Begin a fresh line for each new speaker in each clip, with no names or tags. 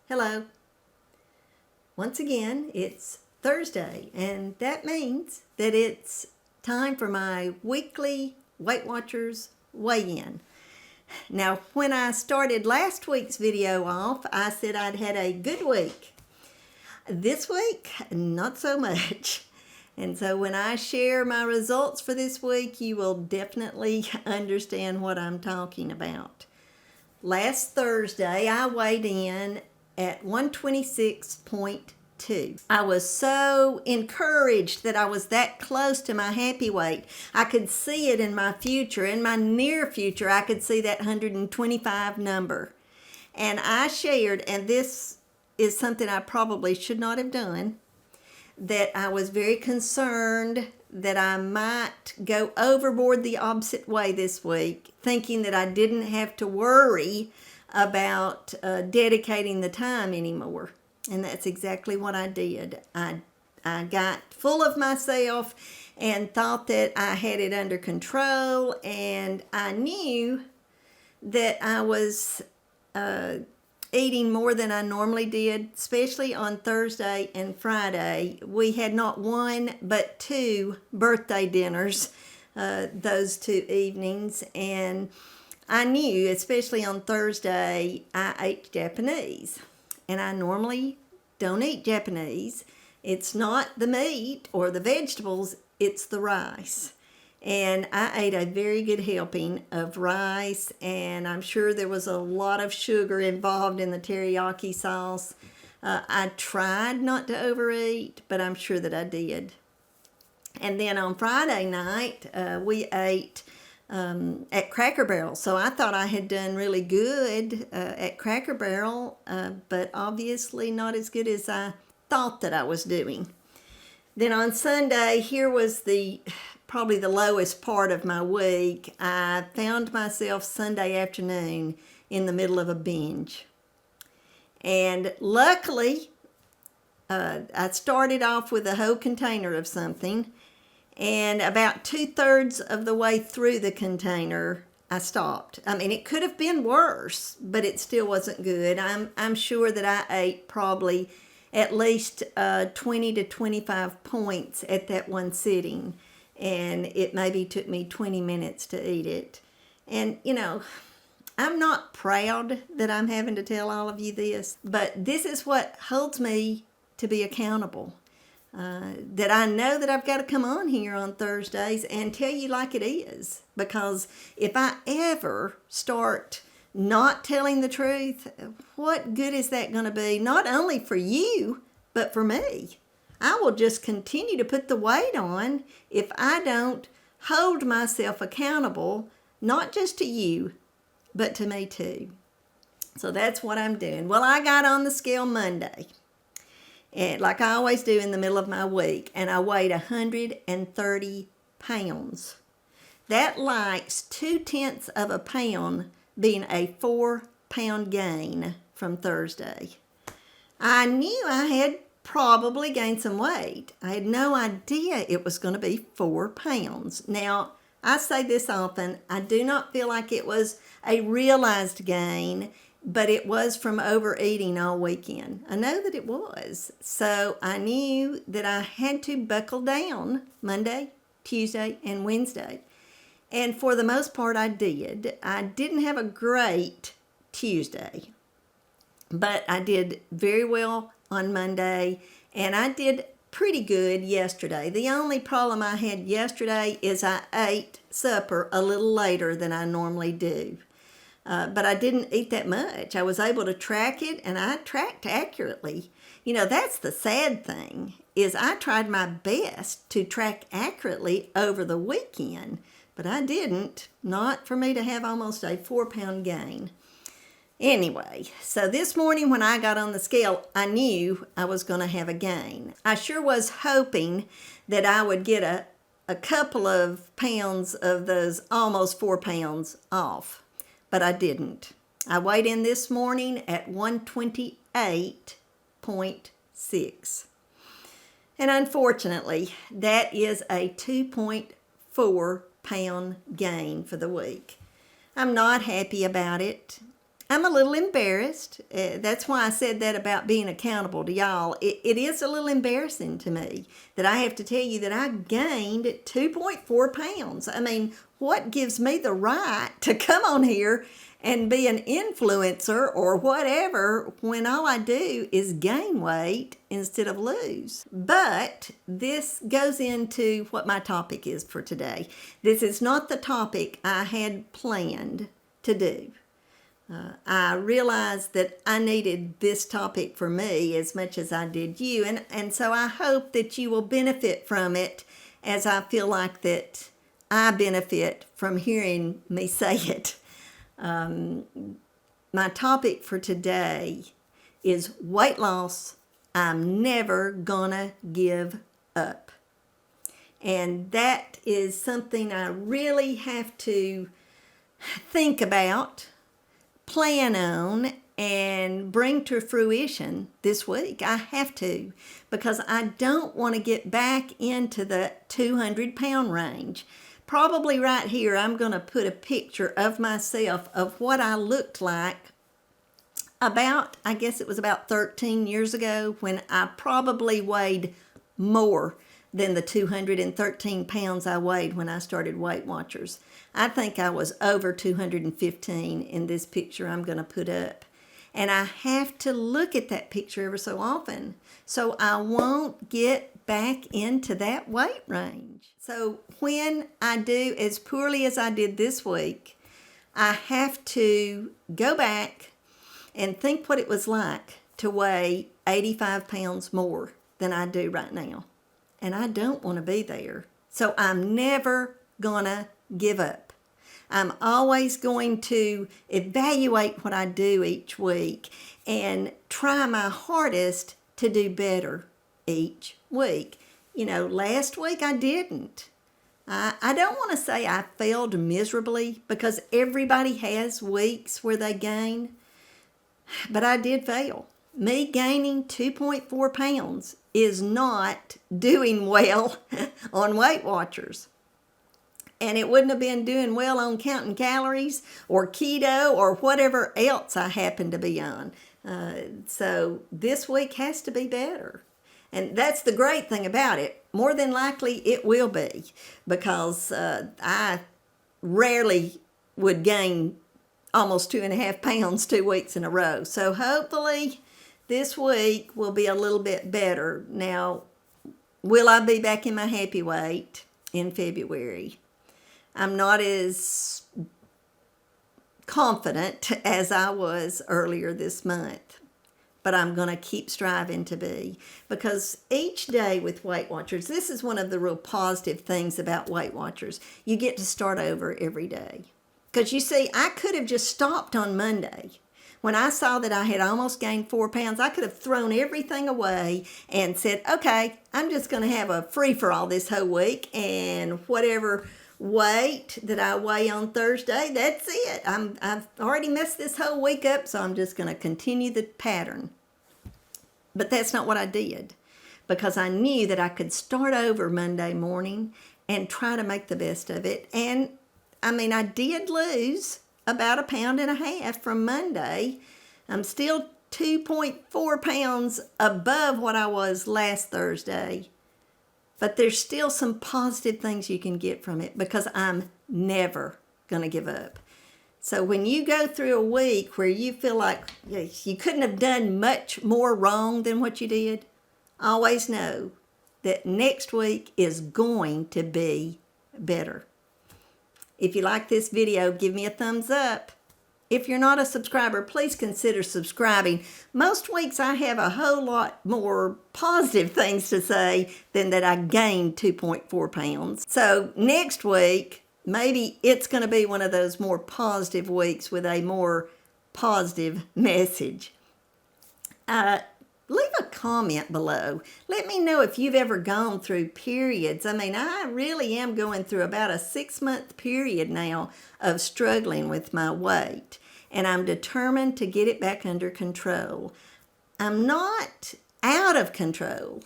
Hello. Once again, it's Thursday, and that means that it's time for my weekly Weight Watchers weigh-in. Now, when I started last week's video off, I said I'd had a good week. This week, not so much. And so when I share my results for this week, you will definitely understand what I'm talking about. Last Thursday, I weighed in at 126.2. I was so encouraged that I was that close to my happy weight. I could see it in my future. In my near future, I could see that 125 number. And I shared, and this is something I probably should not have done, that I was very concerned that I might go overboard the opposite way this week, thinking that I didn't have to worry about dedicating the time anymore. And that's exactly what I did. I got full of myself and thought that I had it under control, and I knew that I was eating more than I normally did, especially on Thursday and Friday. We had not one but two birthday dinners those two evenings, and I knew, especially on Thursday, I ate Japanese, and I normally don't eat Japanese. It's not the meat or the vegetables, it's the rice. And I ate a very good helping of rice, and I'm sure there was a lot of sugar involved in the teriyaki sauce. I tried not to overeat, but I'm sure that I did. And then on Friday night, we ate at Cracker Barrel. So I thought I had done really good at Cracker Barrel, but obviously not as good as I thought that I was doing. Then on Sunday, here was probably the lowest part of my week. I found myself Sunday afternoon in the middle of a binge. And luckily, I started off with a whole container of something, and about 2/3 of the way through the container, I stopped. I mean, it could have been worse, but it still wasn't good. I'm sure that I ate probably at least 20 to 25 points at that one sitting, and it maybe took me 20 minutes to eat it. And, I'm not proud that I'm having to tell all of you this, but this is what holds me to be accountable. That I know that I've got to come on here on Thursdays and tell you like it is. Because if I ever start not telling the truth, what good is that going to be? Not only for you, but for me. I will just continue to put the weight on if I don't hold myself accountable, not just to you, but to me too. So that's what I'm doing. Well, I got on the scale Monday, and like I always do in the middle of my week, and I weighed 130 pounds. That likes 2/10 of a pound being a 4-pound gain from Thursday. I knew I had probably gained some weight. I had no idea it was going to be 4 pounds. Now, I say this often, I do not feel like it was a realized gain, but it was from overeating all weekend. I know that it was. So I knew that I had to buckle down Monday, Tuesday, and Wednesday. And for the most part, I did. I didn't have a great Tuesday, but I did very well on Monday, and I did pretty good yesterday. The only problem I had yesterday is I ate supper a little later than I normally do. But I didn't eat that much. I was able to track it, and I tracked accurately. That's the sad thing, is I tried my best to track accurately over the weekend, but I didn't. Not for me to have almost a 4-pound gain. Anyway, so this morning when I got on the scale, I knew I was going to have a gain. I sure was hoping that I would get a couple of pounds of those almost 4 pounds off. But I didn't. I weighed in this morning at 128.6. And unfortunately, that is a 2.4-pound gain for the week. I'm not happy about it. I'm a little embarrassed. That's why I said that about being accountable to y'all. It is a little embarrassing to me that I have to tell you that I gained 2.4 pounds. I mean, what gives me the right to come on here and be an influencer or whatever when all I do is gain weight instead of lose? But this goes into what my topic is for today. This is not the topic I had planned to do. I realized that I needed this topic for me as much as I did you, and so I hope that you will benefit from it as I feel like that I benefit from hearing me say it. My topic for today is weight loss. I'm never gonna give up. And that is something I really have to think about, plan on, and bring to fruition this week. I have to, because I don't want to get back into the 200-pound range. Probably right here, I'm going to put a picture of myself of what I looked like about, I guess it was about 13 years ago, when I probably weighed more than the 213 pounds I weighed when I started Weight Watchers. I think I was over 215 in this picture I'm going to put up. And I have to look at that picture ever so often so I won't get back into that weight range. So when I do as poorly as I did this week, I have to go back and think what it was like to weigh 85 pounds more than I do right now. And I don't want to be there. So I'm never gonna give up. I'm always going to evaluate what I do each week and try my hardest to do better each week. You know, last week I didn't. I don't want to say I failed miserably, because everybody has weeks where they gain, but I did fail. Me gaining 2.4 pounds is not doing well on Weight Watchers. And it wouldn't have been doing well on counting calories or keto or whatever else I happen to be on. So this week has to be better. And that's the great thing about it. More than likely it will be, because I rarely would gain almost 2.5 pounds 2 weeks in a row. So hopefully this week will be a little bit better. Now, will I be back in my happy weight in February? I'm not as confident as I was earlier this month, but I'm going to keep striving to be, because each day with Weight Watchers, this is one of the real positive things about Weight Watchers. You get to start over every day. Because you see, I could have just stopped on Monday. When I saw that I had almost gained 4 pounds, I could have thrown everything away and said, okay, I'm just going to have a free-for-all this whole week, and whatever weight that I weigh on Thursday, that's it. I've already messed this whole week up, so I'm just going to continue the pattern. But that's not what I did, because I knew that I could start over Monday morning and try to make the best of it. And I mean, I did lose about 1.5 pounds from Monday. I'm still 2.4 pounds above what I was last Thursday. But there's still some positive things you can get from it, because I'm never going to give up. So when you go through a week where you feel like you couldn't have done much more wrong than what you did, always know that next week is going to be better. If you like this video, give me a thumbs up. If you're not a subscriber, please consider subscribing. Most weeks I have a whole lot more positive things to say than that I gained 2.4 pounds. So next week, maybe it's going to be one of those more positive weeks with a more positive message. Leave a comment below. Let me know if you've ever gone through periods. I mean, I really am going through about a 6-month period now of struggling with my weight, and I'm determined to get it back under control. I'm not out of control,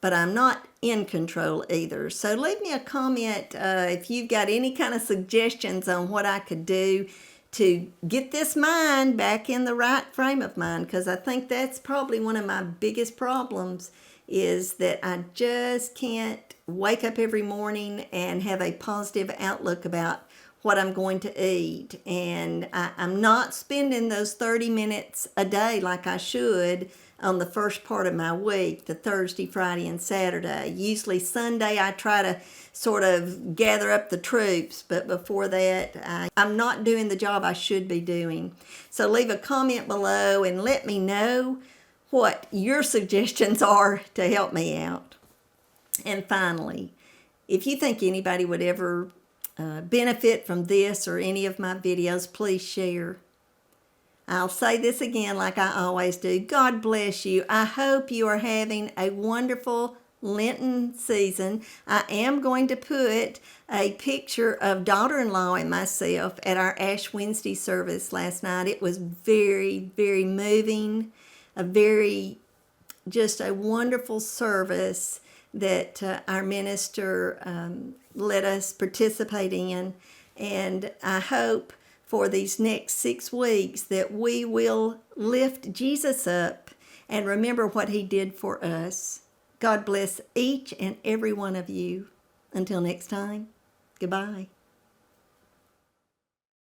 but I'm not in control either. So leave me a comment if you've got any kind of suggestions on what I could do to get this mind back in the right frame of mind, because I think that's probably one of my biggest problems, is that I just can't wake up every morning and have a positive outlook about what I'm going to eat. And I'm not spending those 30 minutes a day like I should on the first part of my week, the Thursday, Friday, and Saturday. Usually Sunday I try to sort of gather up the troops, but before that I'm not doing the job I should be doing. So leave a comment below and let me know what your suggestions are to help me out. And finally, if you think anybody would ever benefit from this or any of my videos, please share. I'll say this again like I always do. God bless you. I hope you are having a wonderful Lenten season. I am going to put a picture of daughter-in-law and myself at our Ash Wednesday service last night. It was very, very moving, just a wonderful service that our minister let us participate in. And I hope for these next 6 weeks that we will lift Jesus up and remember what he did for us. God bless each and every one of you. Until next time, goodbye.